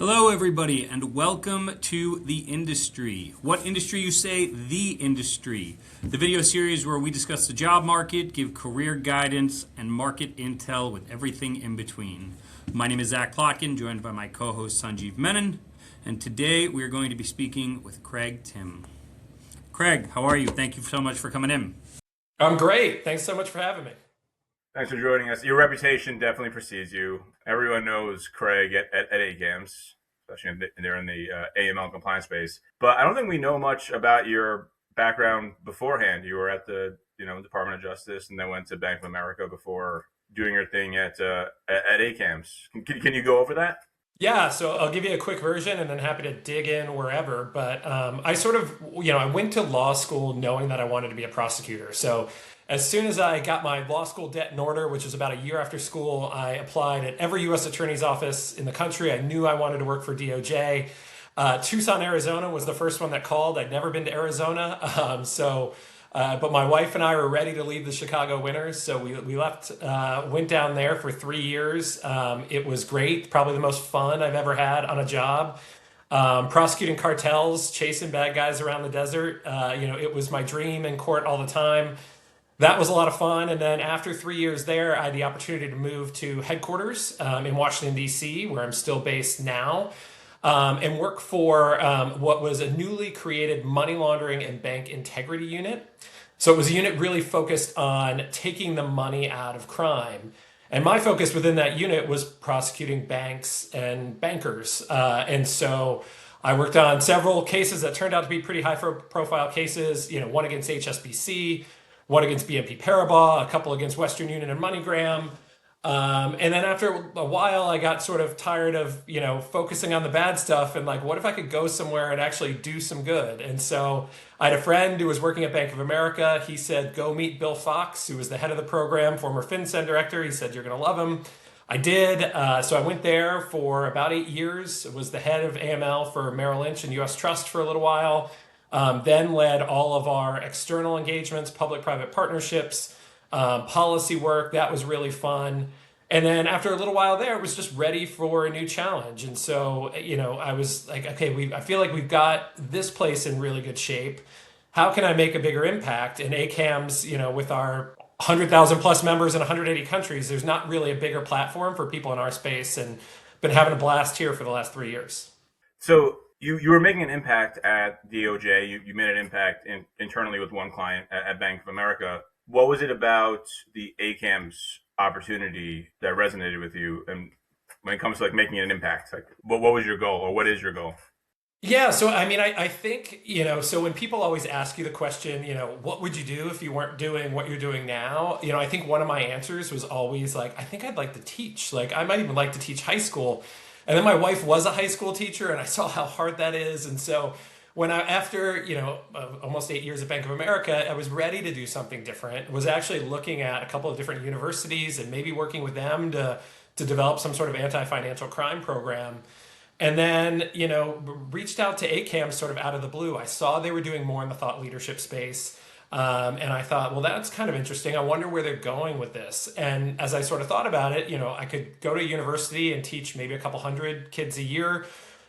Hello, everybody, and welcome to The Industry. What industry, you say? The Industry. The video series where we discuss the job market, give career guidance, and market intel with everything in between. My name is Zach Plotkin, joined by my co-host Sanjeev Menon, and today we are going to be speaking with Craig Timm. Craig, how are you? Thank you so much for coming in. I'm great. Thanks so much for having me. Thanks for joining us. Your reputation definitely precedes you. Everyone knows Craig at ACAMS, especially they're in the AML compliance space. But I don't think we know much about your background beforehand. You were at the Department of Justice, and then went to Bank of America before doing your thing at ACAMS. Can you go over that? Yeah, so I'll give you a quick version and then happy to dig in wherever. But I went to law school knowing that I wanted to be a prosecutor. So as soon as I got my law school debt in order, which was about a year after school, I applied at every U.S. attorney's office in the country. I knew I wanted to work for DOJ. Tucson, Arizona was the first one that called. I'd never been to Arizona. But my wife and I were ready to leave the Chicago winters, so we left, went down there for 3 years. It was great, probably the most fun I've ever had on a job. Prosecuting cartels, chasing bad guys around the desert. It was my dream in court all the time. That was a lot of fun. And then after 3 years there, I had the opportunity to move to headquarters in Washington, D.C., where I'm still based now. And work for what was a newly created money laundering and bank integrity unit. So it was a unit really focused on taking the money out of crime. And my focus within that unit was prosecuting banks and bankers. And so I worked on several cases that turned out to be pretty high profile cases, one against HSBC, one against BNP Paribas, a couple against Western Union and MoneyGram. And then after a while, I got sort of tired of, focusing on the bad stuff and what if I could go somewhere and actually do some good? And so I had a friend who was working at Bank of America. He said, go meet Bill Fox, who was the head of the program, former FinCEN director. He said, you're going to love him. I did. So I went there for about 8 years. Was the head of AML for Merrill Lynch and US Trust for a little while. Then led all of our external engagements, public-private partnerships, policy work. That was really fun. And then after a little while there, it was just ready for a new challenge. And so, I was like, okay, I feel like we've got this place in really good shape. How can I make a bigger impact? And ACAMS, with our 100,000 plus members in 180 countries, there's not really a bigger platform for people in our space, and been having a blast here for the last 3 years. So you were making an impact at DOJ. You made an impact internally with one client at Bank of America. What was it about the ACAMS opportunity that resonated with you? And when it comes to making an impact, what was your goal, or what is your goal? Yeah, so I think, so when people always ask you the question, what would you do if you weren't doing what you're doing now? I think one of my answers was always I think I'd like to teach. I might even like to teach high school. And then my wife was a high school teacher, and I saw how hard that is. And so after almost 8 years at Bank of America, I was ready to do something different. Was actually looking at a couple of different universities and maybe working with them to develop some sort of anti-financial crime program. And then, reached out to ACAMS sort of out of the blue. I saw they were doing more in the thought leadership space. And I thought, well, that's kind of interesting. I wonder where they're going with this. And as I sort of thought about it, I could go to a university and teach maybe a couple hundred kids a year,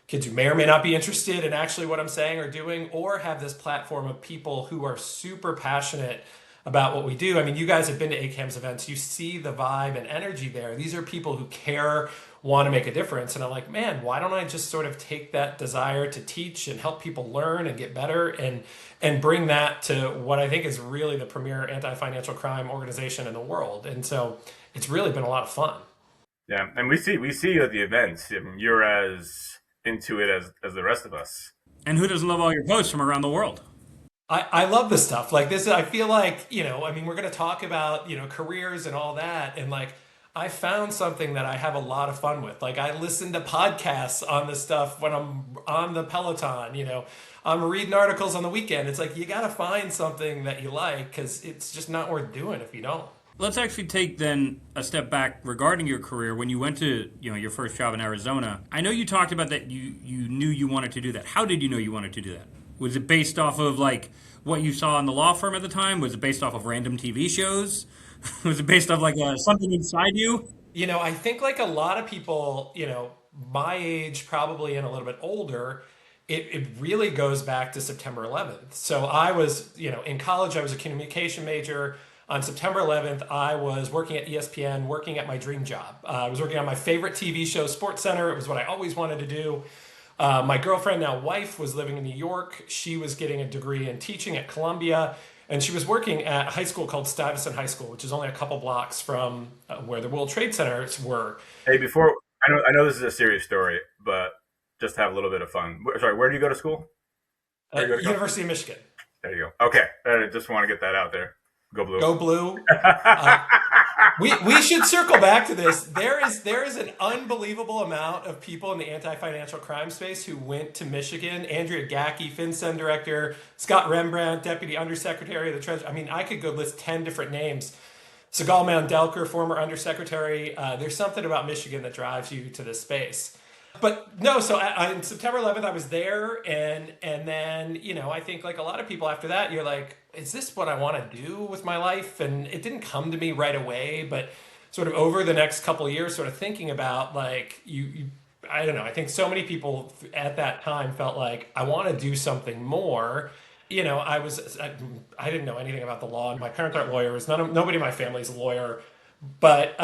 kids who may or may not be interested in actually what I'm saying or doing, or have this platform of people who are super passionate about what we do. You guys have been to ACAMS events. You see the vibe and energy there. These are people who care, want to make a difference. And I'm like, man, why don't I just sort of take that desire to teach and help people learn and get better and bring that to what I think is really the premier anti-financial crime organization in the world. And so it's really been a lot of fun. Yeah, and we see you at the events. You're as into it as the rest of us. And who doesn't love all your posts from around the world? I love this stuff. This, I feel like, we're going to talk about, careers and all that. And I found something that I have a lot of fun with. I listen to podcasts on this stuff when I'm on the Peloton, I'm reading articles on the weekend. It's you got to find something that you like, because it's just not worth doing if you don't. Let's actually take then a step back regarding your career. When you went to your first job in Arizona, I know you talked about that you knew you wanted to do that. How did you know you wanted to do that? Was it based off of what you saw in the law firm at the time? Was it based off of random TV shows? Was it based off something inside you? I think a lot of people, my age, probably and a little bit older, it really goes back to September 11th. So I was, in college, I was a communication major. On September 11th, I was working at ESPN, working at my dream job. I was working on my favorite TV show, SportsCenter. It was what I always wanted to do. My girlfriend, now wife, was living in New York. She was getting a degree in teaching at Columbia, and she was working at a high school called Stuyvesant High School, which is only a couple blocks from where the World Trade Centers were. Hey, before I know this is a serious story, but just to have a little bit of fun. Sorry, where do you go to school? University of Michigan. There you go. Okay, I just want to get that out there. Go Blue. Go Blue. We should circle back to this. There is an unbelievable amount of people in the anti-financial crime space who went to Michigan. Andrea Gackey, FinCEN director, Scott Rembrandt, deputy undersecretary of the Treasury. I mean, I could go list 10 different names. Sigal Mandelker, former undersecretary. There's something about Michigan that drives you to this space. But no, so on September 11th, I was there, and then, I think like a lot of people after that, you're like, is this what I want to do with my life? And it didn't come to me right away, but sort of over the next couple of years, sort of thinking about like, I don't know, I think so many people at that time felt like, I want to do something more. I didn't know anything about the law. My parents aren't lawyers. Nobody in my family is a lawyer. But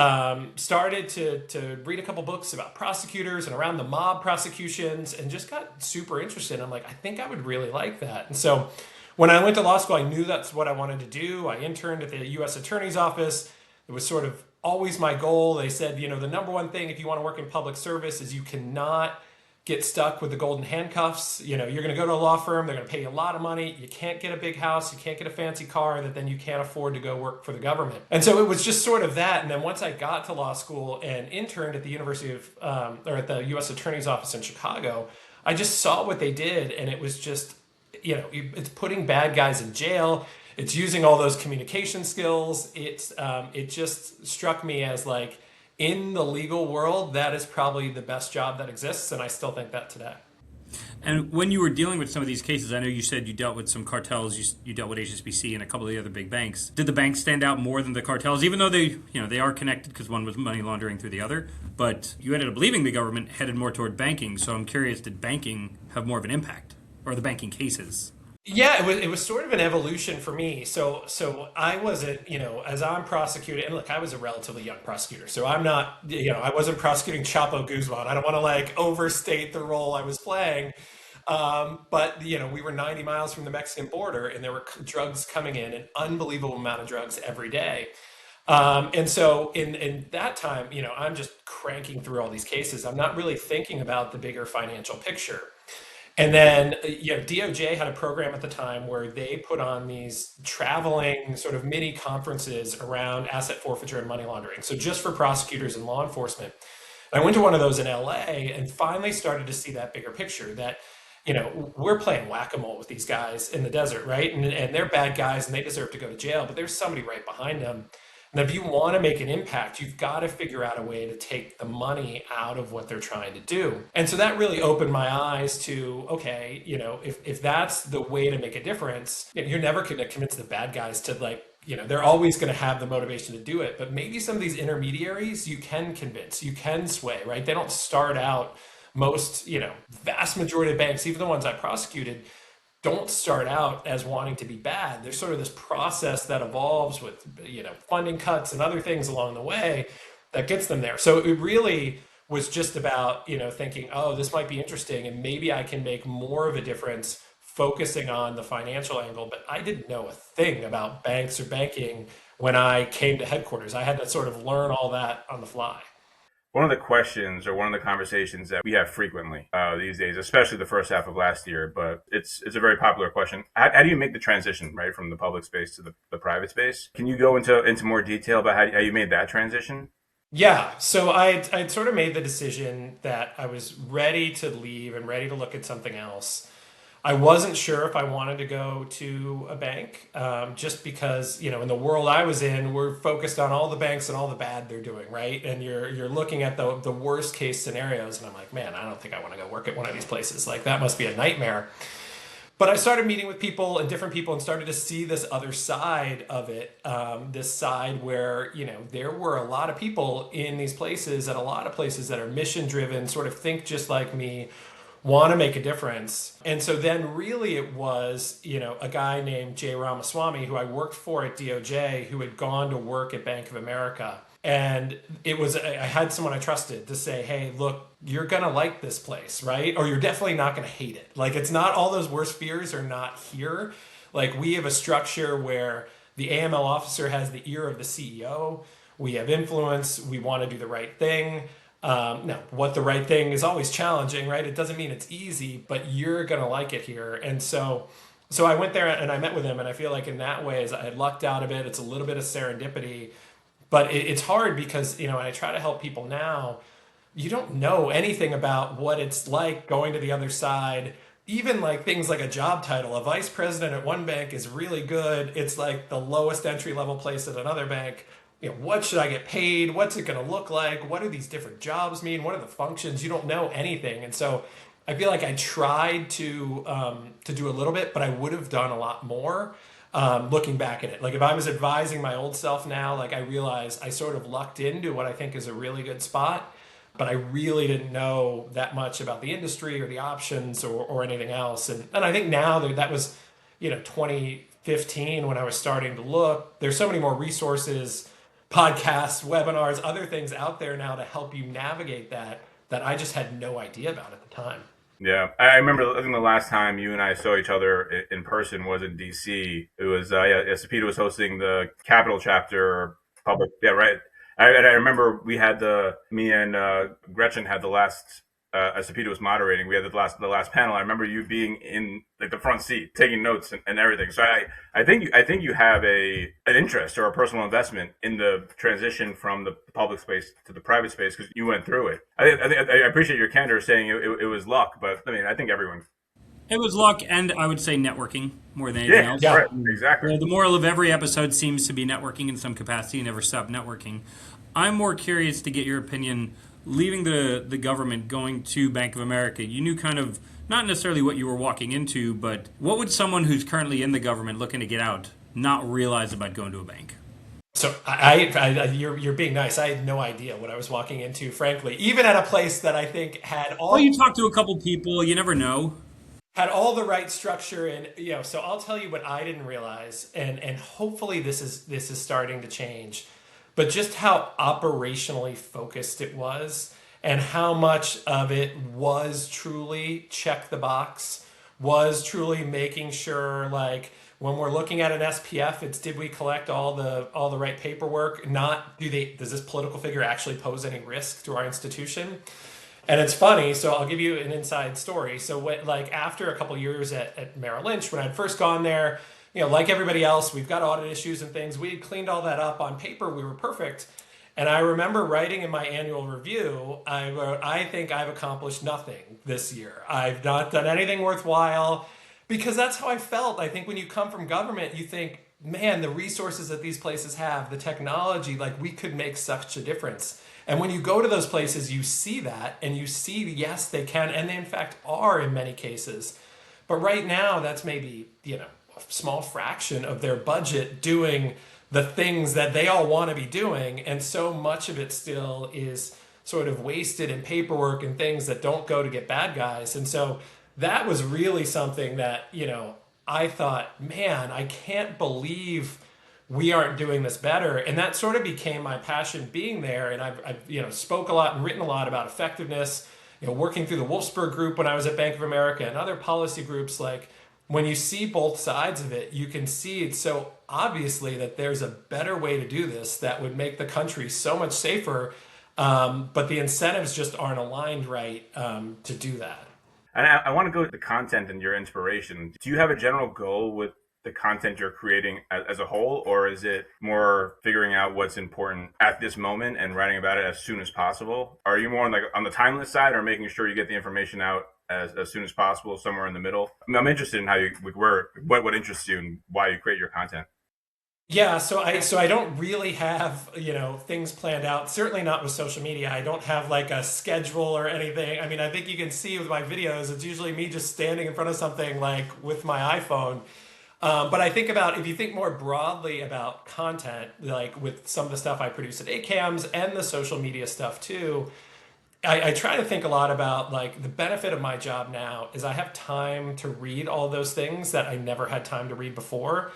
started to read a couple books about prosecutors and around the mob prosecutions, and just got super interested. I'm like, I think I would really like that. And so when I went to law school, I knew that's what I wanted to do. I interned at the U.S. Attorney's Office. It was sort of always my goal. They said, the number one thing if you want to work in public service is you cannot get stuck with the golden handcuffs. You're going to go to a law firm. They're going to pay you a lot of money. You can't get a big house. You can't get a fancy car that then you can't afford to go work for the government. And so it was just sort of that. And then once I got to law school and interned at the University of, or at the U.S. Attorney's Office in Chicago, I just saw what they did. And it was just, it's putting bad guys in jail. It's using all those communication skills. It just struck me as like, in the legal world, that is probably the best job that exists, and I still think that today. And when you were dealing with some of these cases, I know you said you dealt with some cartels, you dealt with HSBC and a couple of the other big banks. Did the banks stand out more than the cartels, even though they are connected because one was money laundering through the other? But you ended up leaving the government, headed more toward banking. So I'm curious, did banking have more of an impact, or the banking cases? Yeah, it was sort of an evolution for me. So I wasn't, as I'm prosecuting, and look, I was a relatively young prosecutor, so I'm not, I wasn't prosecuting Chapo Guzman. I don't want to like overstate the role I was playing. But we were 90 miles from the Mexican border, and there were drugs coming in, an unbelievable amount of drugs every day. And so in that time, I'm just cranking through all these cases. I'm not really thinking about the bigger financial picture. And then, DOJ had a program at the time where they put on these traveling sort of mini conferences around asset forfeiture and money laundering. So just for prosecutors and law enforcement. I went to one of those in LA and finally started to see that bigger picture that, we're playing whack-a-mole with these guys in the desert, right? And they're bad guys and they deserve to go to jail, but there's somebody right behind them. And if you want to make an impact, you've got to figure out a way to take the money out of what they're trying to do. And so that really opened my eyes to, okay, if that's the way to make a difference, you're never going to convince the bad guys to they're always going to have the motivation to do it. But maybe some of these intermediaries you can convince, you can sway, right? They don't start out, vast majority of banks, even the ones I prosecuted, don't start out as wanting to be bad. There's sort of this process that evolves with, funding cuts and other things along the way that gets them there. So it really was just about, thinking, oh, this might be interesting and maybe I can make more of a difference focusing on the financial angle. But I didn't know a thing about banks or banking when I came to headquarters. I had to sort of learn all that on the fly. One of the questions or one of the conversations that we have frequently these days, especially the first half of last year, but it's a very popular question. How do you make the transition, right, from the public space to the private space? Can you go into more detail about how you made that transition? Yeah, so I'd sort of made the decision that I was ready to leave and ready to look at something else. I wasn't sure if I wanted to go to a bank, just because, in the world I was in, we're focused on all the banks and all the bad they're doing, right? And you're looking at the worst case scenarios, and I'm like, man, I don't think I want to go work at one of these places. Like, that must be a nightmare. But I started meeting with people and different people and started to see this other side of it. This side where, there were a lot of people in these places, at a lot of places that are mission driven, sort of think just like me, want to make a difference. And so then really it was, a guy named Jay Ramaswamy, who I worked for at DOJ, who had gone to work at Bank of America. And I had someone I trusted to say, hey, look, you're going to like this place, right? Or you're definitely not going to hate it. Like, it's not, all those worst fears are not here. Like, we have a structure where the AML officer has the ear of the CEO. We have influence. We want to do the right thing. Now, what the right thing is always challenging, right? It doesn't mean it's easy, but you're going to like it here. And so I went there and I met with him, and I feel like in that way, as I had lucked out a bit, it's a little bit of serendipity. But it's hard because, when I try to help people now, you don't know anything about what it's like going to the other side. Even like things like a job title, a vice president at one bank is really good. It's like the lowest entry level place at another bank. What should I get paid? What's it going to look like? What do these different jobs mean? What are the functions? You don't know anything. And so I feel like I tried to do a little bit, but I would have done a lot more. Looking back at it, like if I was advising my old self now, like I realized I sort of lucked into what I think is a really good spot, but I really didn't know that much about the industry or the options or anything else. And I think now that was, 2015 when I was starting to look. There's so many more resources, podcasts, webinars, other things out there now to help you navigate that I just had no idea about at the time. Yeah, I remember. I think the last time you and I saw each other in person was in DC. It was Sapita was hosting the Capital chapter public. Yeah, right. I remember we had me and Gretchen had the last. Sapita was moderating. We had the last panel. I remember you being in like the front seat, taking notes and everything. So I think you have an interest or a personal investment in the transition from the public space to the private space because you went through it. I appreciate your candor saying it was luck, but I mean I think everyone. It was luck, and I would say networking more than anything else. Yeah, right, exactly. The moral of every episode seems to be networking in some capacity. Never stop networking. I'm more curious to get your opinion. Leaving the government, going to Bank of America, you knew kind of not necessarily what you were walking into, but what would someone who's currently in the government looking to get out not realize about going to a bank? So you're being nice. I had no idea what I was walking into, frankly. Even at a place that I think had all. Well, you talk to a couple people. You never know. Had all the right structure, and So I'll tell you what I didn't realize, and hopefully this is starting to change. But just how operationally focused it was and how much of it was truly check the box, was truly making sure, like, when we're looking at an SPF, it's did we collect all the right paperwork? Not does this political figure actually pose any risk to our institution? And it's funny, so I'll give you an inside story. So after a couple years at Merrill Lynch, when I'd first gone there, like everybody else, we've got audit issues and things. We had cleaned all that up on paper. We were perfect. And I remember writing in my annual review, I wrote, I think I've accomplished nothing this year. I've not done anything worthwhile, because that's how I felt. I think when you come from government, you think, man, the resources that these places have, the technology, like we could make such a difference. And when you go to those places, you see that and you see, yes, they can. And they in fact are in many cases. But right now, that's maybe, a small fraction of their budget doing the things that they all want to be doing. And so much of it still is sort of wasted in paperwork and things that don't go to get bad guys. And so that was really something that, I thought, man, I can't believe we aren't doing this better. And that sort of became my passion being there. And I've spoke a lot and written a lot about effectiveness, working through the Wolfsburg group when I was at Bank of America and other policy groups. Like, when you see both sides of it, you can see it so obviously that there's a better way to do this that would make the country so much safer. But the incentives just aren't aligned right to do that. And I want to go to the content and your inspiration. Do you have a general goal with the content you're creating as a whole, or is it more figuring out what's important at this moment and writing about it as soon as possible? Are you more on the timeless side, or making sure you get the information out as soon as possible, somewhere in the middle? I'm interested in how what interests you and why you create your content. Yeah, so I don't really have, things planned out. Certainly not with social media. I don't have like a schedule or anything. I mean, I think you can see with my videos, it's usually me just standing in front of something like with my iPhone. But I think about if you think more broadly about content, like with some of the stuff I produce at ACAMS and the social media stuff too, I try to think a lot about like the benefit of my job now is I have time to read all those things that I never had time to read before.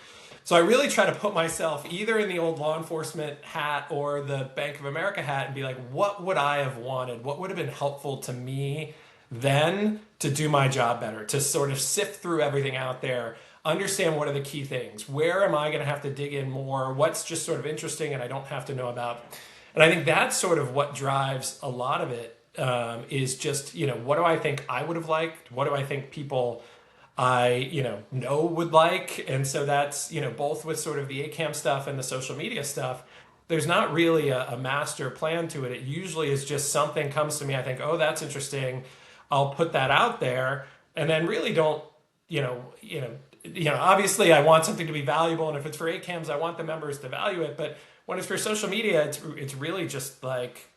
So I really try to put myself either in the old law enforcement hat or the Bank of America hat and be like, what would I have wanted? What would have been helpful to me then to do my job better, to sort of sift through everything out there, understand what are the key things, where am I going to have to dig in more, what's just sort of interesting and I don't have to know about. And I think that's sort of what drives a lot of it, is just, what do I think I would have liked? What do I think people I would like? And so that's, both with sort of the ACAM stuff and the social media stuff, there's not really a master plan to it. It usually is just something comes to me. I think, oh, that's interesting. I'll put that out there and then really don't, obviously I want something to be valuable. And if it's for ACAMs, I want the members to value it. But when it's for social media, it's really just like,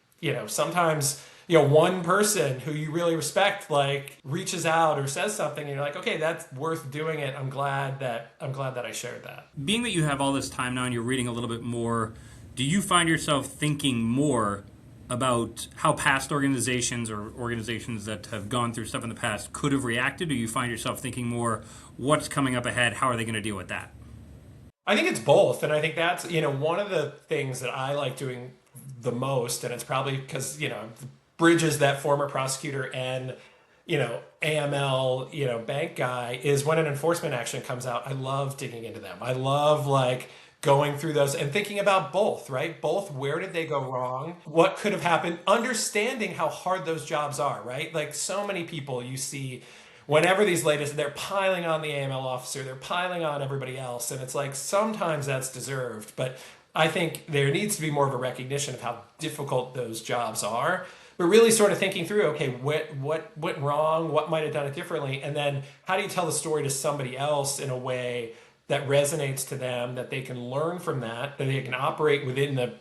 sometimes, one person who you really respect, like reaches out or says something and you're like, okay, that's worth doing it. I'm glad that I shared that. Being that you have all this time now and you're reading a little bit more, do you find yourself thinking more about how past organizations or organizations that have gone through stuff in the past could have reacted? Do you find yourself thinking more, what's coming up ahead? How are they going to deal with that? I think it's both. And I think that's, one of the things that I like doing the most, and it's probably because, bridges that former prosecutor and, AML, bank guy, is when an enforcement action comes out, I love digging into them. I love like going through those and thinking about both, right? Both, where did they go wrong? What could have happened? Understanding how hard those jobs are, right? Like so many people you see whenever these latest, they're piling on the AML officer, they're piling on everybody else. And it's like, sometimes that's deserved, but I think there needs to be more of a recognition of how difficult those jobs are. But really sort of thinking through, okay, what went wrong? What might have done it differently? And then how do you tell the story to somebody else in a way that resonates to them, that they can learn from that they can operate within the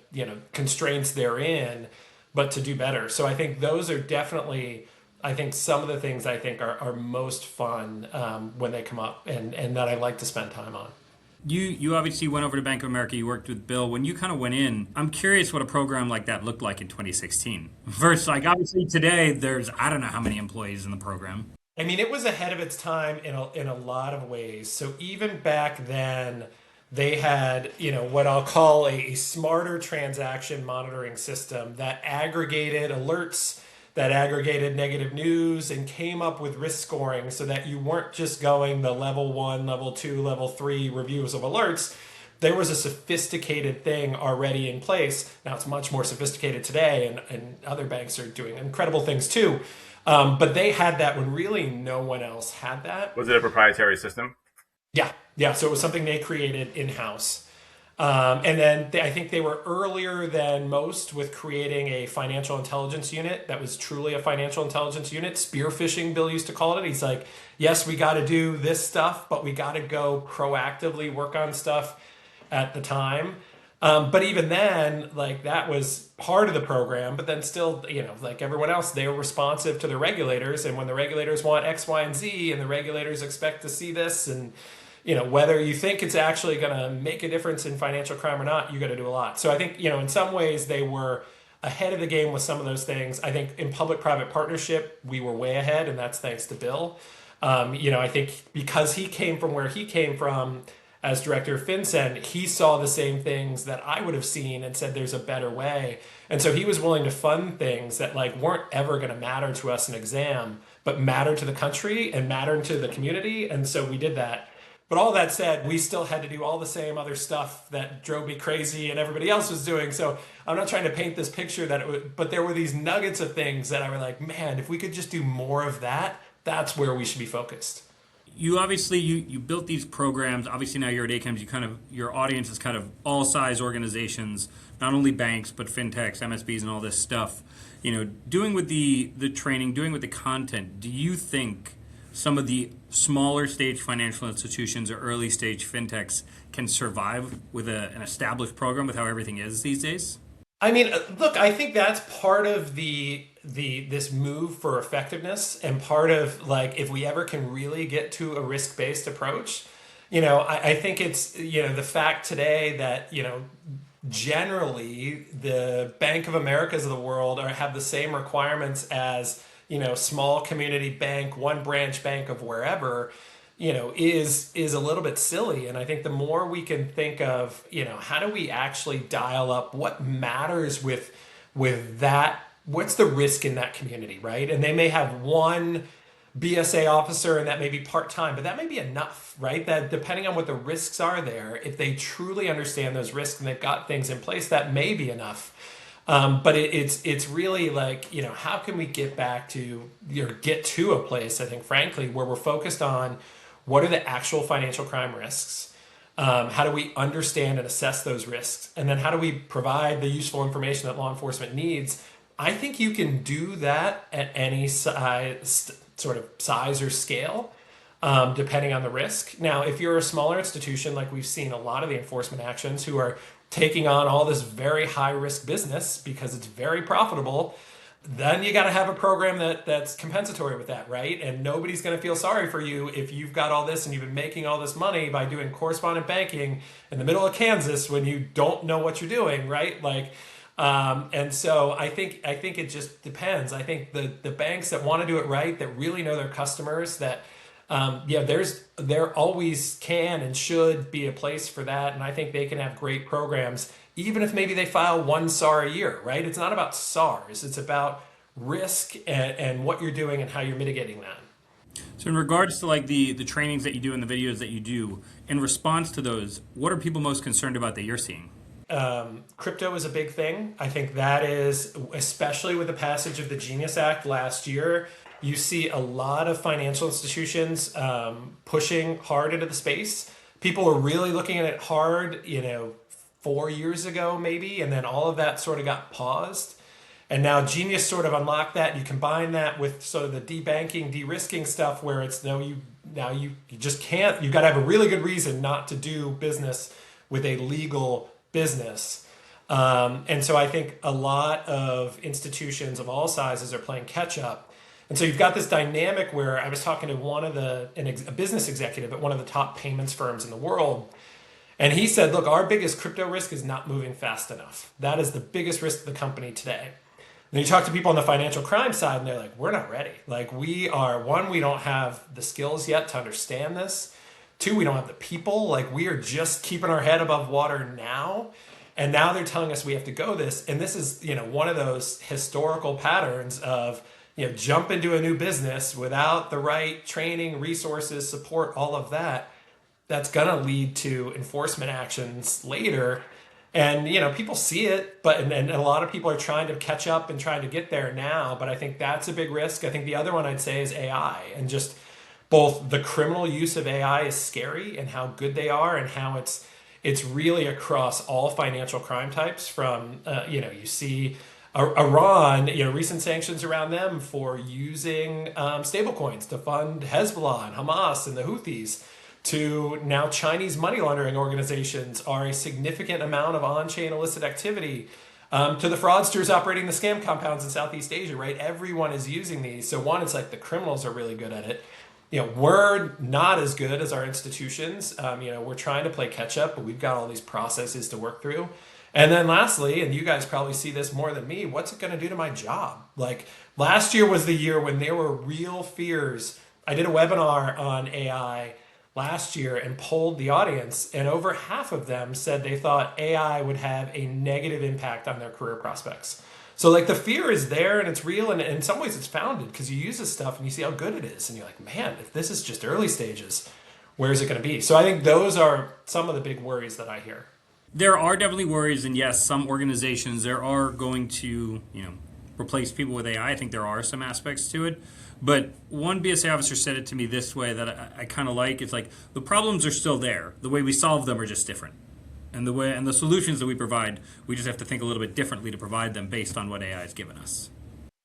constraints they're in, but to do better. So I think those are definitely, I think some of the things I think are most fun when they come up and that I like to spend time on. You obviously went over to Bank of America. You worked with Bill. When you kind of went in, I'm curious what a program like that looked like in 2016. Versus, like, obviously today, there's, I don't know how many employees in the program. I mean, it was ahead of its time in a lot of ways. So even back then, they had, what I'll call a smarter transaction monitoring system that aggregated alerts, that aggregated negative news, and came up with risk scoring so that you weren't just going the level 1, level 2, level 3 reviews of alerts. There was a sophisticated thing already in place. Now it's much more sophisticated today, and other banks are doing incredible things too. But they had that when really no one else had that. Was it a proprietary system? Yeah. So it was something they created in-house. And then I think they were earlier than most with creating a financial intelligence unit that was truly a financial intelligence unit. Spear phishing, Bill used to call it. He's like, yes, we got to do this stuff, but we got to go proactively work on stuff at the time. But even then, like that was part of the program, but then still, like everyone else, they were responsive to the regulators. And when the regulators want X, Y, and Z, and the regulators expect to see this, and whether you think it's actually going to make a difference in financial crime or not, you got to do a lot. So I think, in some ways they were ahead of the game with some of those things. I think in public-private partnership, we were way ahead, and that's thanks to Bill. I think because he came from where he came from as director of FinCEN, he saw the same things that I would have seen and said there's a better way. And so he was willing to fund things that like weren't ever going to matter to us in exam, but matter to the country and matter to the community. And so we did that. But all that said, we still had to do all the same other stuff that drove me crazy and everybody else was doing. So I'm not trying to paint this picture but there were these nuggets of things that I were like, man, if we could just do more of that, that's where we should be focused. You obviously, you built these programs. Obviously now you're at ACAMS, your audience is kind of all size organizations, not only banks, but fintechs, MSBs, and all this stuff. Doing with the training, doing with the content, do you think some of the smaller stage financial institutions or early stage fintechs can survive with an established program with how everything is these days? I mean, look, I think that's part of this move for effectiveness, and part of, like, if we ever can really get to a risk-based approach, I think it's, the fact today that, generally the Bank of Americas of the world have the same requirements as, small community bank, one branch bank of wherever, is a little bit silly. And I think the more we can think of, how do we actually dial up what matters with that, what's the risk in that community, right? And they may have one BSA officer, and that may be part-time, but that may be enough, right? That depending on what the risks are there, if they truly understand those risks and they've got things in place, that may be enough. But it's really like, how can we get back to, get to a place, I think, frankly, where we're focused on what are the actual financial crime risks? How do we understand and assess those risks? And then how do we provide the useful information that law enforcement needs? I think you can do that at any size or scale, depending on the risk. Now, if you're a smaller institution, like we've seen a lot of the enforcement actions who are taking on all this very high risk business because it's very profitable, then you got to have a program that's compensatory with that, right? And nobody's going to feel sorry for you if you've got all this and you've been making all this money by doing correspondent banking in the middle of Kansas when you don't know what you're doing, right? And so I think it just depends. I think the banks that want to do it right, that really know their customers, that there always can and should be a place for that. And I think they can have great programs, even if maybe they file one SAR a year, right? It's not about SARs. It's about risk and what you're doing and how you're mitigating that. So in regards to like the trainings that you do and the videos that you do, in response to those, what are people most concerned about that you're seeing? Crypto is a big thing. I think that is, especially with the passage of the Genius Act last year, you see a lot of financial institutions pushing hard into the space. People are really looking at it hard, 4 years ago maybe, and then all of that sort of got paused. And now Genius sort of unlocked that. You combine that with sort of the debanking, de-risking stuff where it's you just can't, you got to have a really good reason not to do business with a legal business. And so I think a lot of institutions of all sizes are playing catch up. And so you've got this dynamic where I was talking to a business executive at one of the top payments firms in the world. And he said, look, our biggest crypto risk is not moving fast enough. That is the biggest risk to the company today. And you talk to people on the financial crime side and they're like, we're not ready. Like we don't have the skills yet to understand this. 2, we don't have the people. Like we are just keeping our head above water now. And now they're telling us we have to go this. And this is, one of those historical patterns of, jump into a new business without the right training, resources, support, all of that. That's going to lead to enforcement actions later. And, people see it, and a lot of people are trying to catch up and trying to get there now. But I think that's a big risk. I think the other one I'd say is AI, and just both the criminal use of AI is scary and how good they are and how it's really across all financial crime types from, you see Iran, recent sanctions around them for using stablecoins to fund Hezbollah and Hamas and the Houthis, to now Chinese money laundering organizations are a significant amount of on-chain illicit activity, to the fraudsters operating the scam compounds in Southeast Asia, right? Everyone is using these. So one, it's like the criminals are really good at it. We're not as good as our institutions. We're trying to play catch up, but we've got all these processes to work through. And then lastly, and you guys probably see this more than me, what's it going to do to my job? Like last year was the year when there were real fears. I did a webinar on AI last year and polled the audience, and over half of them said they thought AI would have a negative impact on their career prospects. So like the fear is there and it's real, and in some ways it's founded because you use this stuff and you see how good it is and you're like, man, if this is just early stages, where is it going to be? So I think those are some of the big worries that I hear. There are definitely worries, and yes, some organizations there are going to, replace people with AI. I think there are some aspects to it. But one BSA officer said it to me this way that I kind of like. It's like the problems are still there. The way we solve them are just different. And the solutions that we provide, we just have to think a little bit differently to provide them based on what AI has given us.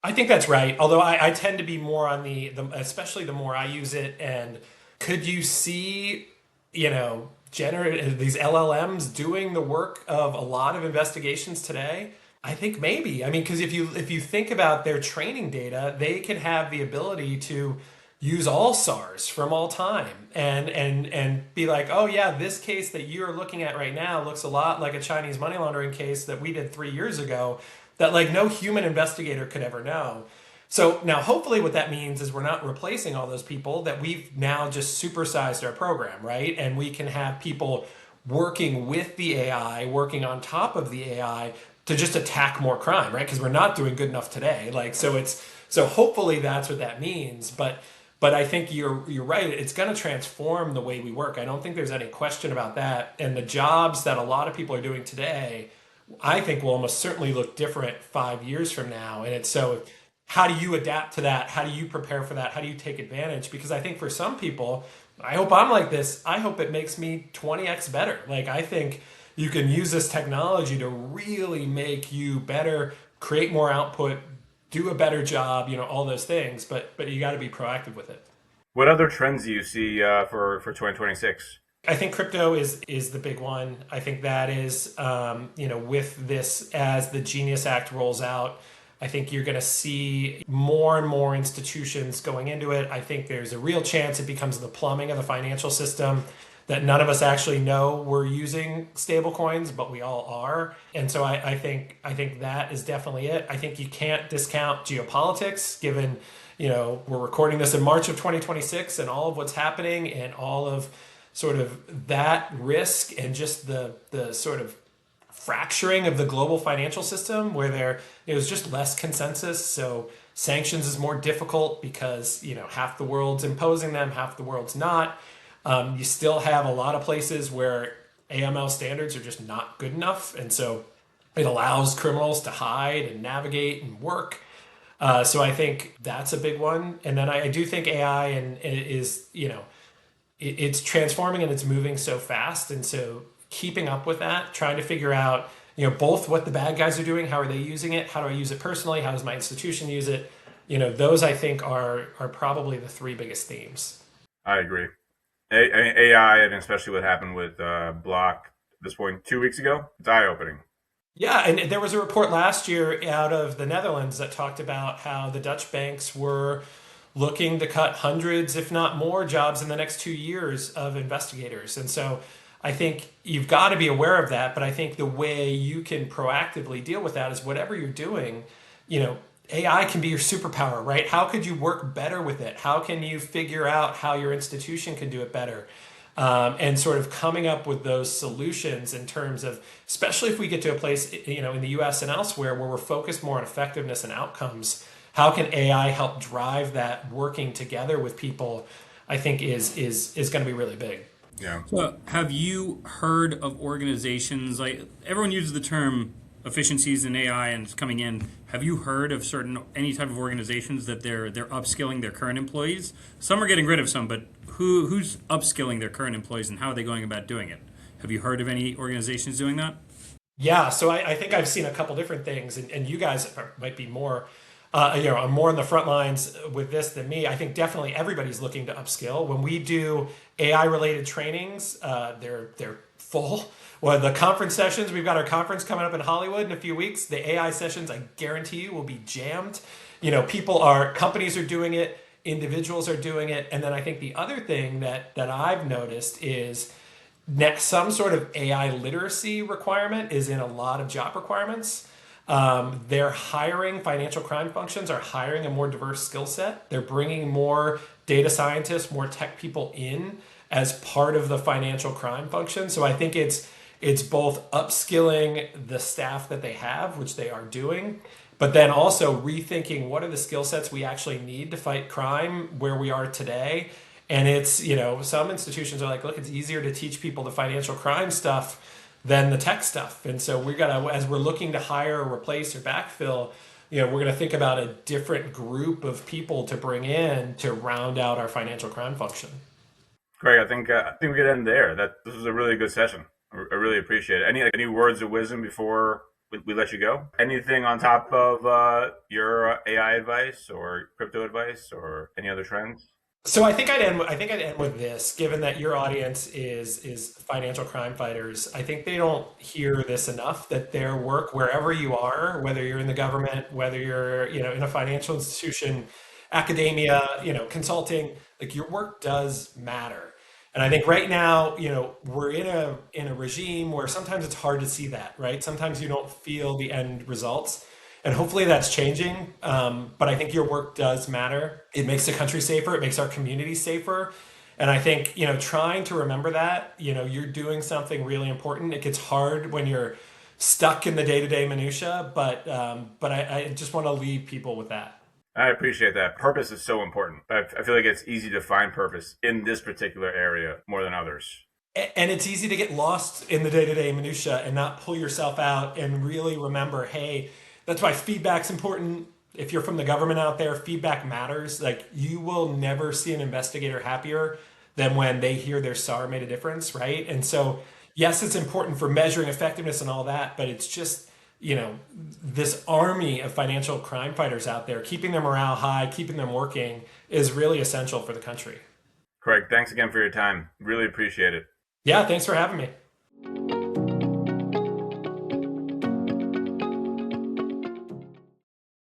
I think that's right. Although I tend to be more on especially the more I use it. And could you see, generate these LLMs doing the work of a lot of investigations today? I think maybe. I mean, because if you think about their training data, they can have the ability to use all SARs from all time and be like, oh yeah, this case that you're looking at right now looks a lot like a Chinese money laundering case that we did 3 years ago that like no human investigator could ever know. So now hopefully what that means is we're not replacing all those people, that we've now just supersized our program, right? And we can have people working with the AI, working on top of the AI to just attack more crime, right? Because we're not doing good enough today. So hopefully that's what that means. But I think you're right. It's going to transform the way we work. I don't think there's any question about that. And the jobs that a lot of people are doing today, I think will almost certainly look different 5 years from now. And it's so how do you adapt to that? How do you prepare for that? How do you take advantage? Because I think for some people, I hope I'm like this. I hope it makes me 20x better. Like I think you can use this technology to really make you better, create more output, do a better job, all those things. But you got to be proactive with it. What other trends do you see for 2026? I think crypto is the big one. I think that is, with this as the Genius Act rolls out, I think you're going to see more and more institutions going into it. I think there's a real chance it becomes the plumbing of the financial system that none of us actually know we're using stable coins, but we all are. And so I think that is definitely it. I think you can't discount geopolitics given, we're recording this in March of 2026 and all of what's happening and all of sort of that risk and just the sort of fracturing of the global financial system where it was just less consensus. So sanctions is more difficult because, half the world's imposing them, half the world's not. You still have a lot of places where AML standards are just not good enough. And so it allows criminals to hide and navigate and work. So I think that's a big one. And then I do think AI it's transforming and it's moving so fast. And so keeping up with that, trying to figure out, both what the bad guys are doing, how are they using it, how do I use it personally, how does my institution use it? Those I think are probably the three biggest themes. I agree. I mean, AI, and especially what happened with Block at this point 2 weeks ago, it's eye-opening. Yeah, and there was a report last year out of the Netherlands that talked about how the Dutch banks were looking to cut hundreds, if not more, jobs in the next 2 years of investigators. And so I think you've got to be aware of that. But I think the way you can proactively deal with that is whatever you're doing, AI can be your superpower, right? How could you work better with it? How can you figure out how your institution can do it better? And sort of coming up with those solutions in terms of, especially if we get to a place, in the US and elsewhere where we're focused more on effectiveness and outcomes, how can AI help drive that working together with people, I think is going to be really big. Yeah. So have you heard of organizations, like everyone uses the term efficiencies in AI and it's coming in. Have you heard of any type of organizations that they're upskilling their current employees? Some are getting rid of some, but who's upskilling their current employees and how are they going about doing it? Have you heard of any organizations doing that? Yeah, so I think I've seen a couple different things, and you guys might be more, I'm more on the front lines with this than me. I think definitely everybody's looking to upskill. When we do AI-related trainings, they're full. Well, the conference sessions, we've got our conference coming up in Hollywood in a few weeks. The AI sessions, I guarantee you, will be jammed. Companies are doing it, individuals are doing it. And then I think the other thing that I've noticed is some sort of AI literacy requirement is in a lot of job requirements. They're hiring, financial crime functions are hiring a more diverse skill set. They're bringing more data scientists, more tech people in as part of the financial crime function. So I think it's both upskilling the staff that they have, which they are doing, but then also rethinking what are the skill sets we actually need to fight crime where we are today. And it's, some institutions are like, look, it's easier to teach people the financial crime stuff than the tech stuff. And so as we're looking to hire or replace or backfill, we're going to think about a different group of people to bring in to round out our financial crime function. Great. I think we could end there. This was a really good session. I really appreciate it. Any words of wisdom before we let you go. Anything on top of your AI advice or crypto advice or any other trends? So I think I'd end. I think I'd end with this. Given that your audience is financial crime fighters, I think they don't hear this enough. That their work, wherever you are, whether you're in the government, whether you're in a financial institution, academia, consulting, like your work does matter. And I think right now, we're in a regime where sometimes it's hard to see that, right? Sometimes you don't feel the end results. And hopefully that's changing. But I think your work does matter. It makes the country safer. It makes our community safer. And I think, trying to remember that, you're doing something really important. It gets hard when you're stuck in the day-to-day minutia, but I just want to leave people with that. I appreciate that. Purpose is so important. I feel like it's easy to find purpose in this particular area more than others. And it's easy to get lost in the day-to-day minutia and not pull yourself out and really remember, hey, that's why feedback's important. If you're from the government out there, feedback matters. Like, you will never see an investigator happier than when they hear their SAR made a difference, right? And so, yes, it's important for measuring effectiveness and all that, but it's just, this army of financial crime fighters out there, keeping their morale high, keeping them working is really essential for the country. Craig, thanks again for your time. Really appreciate it. Yeah, thanks for having me.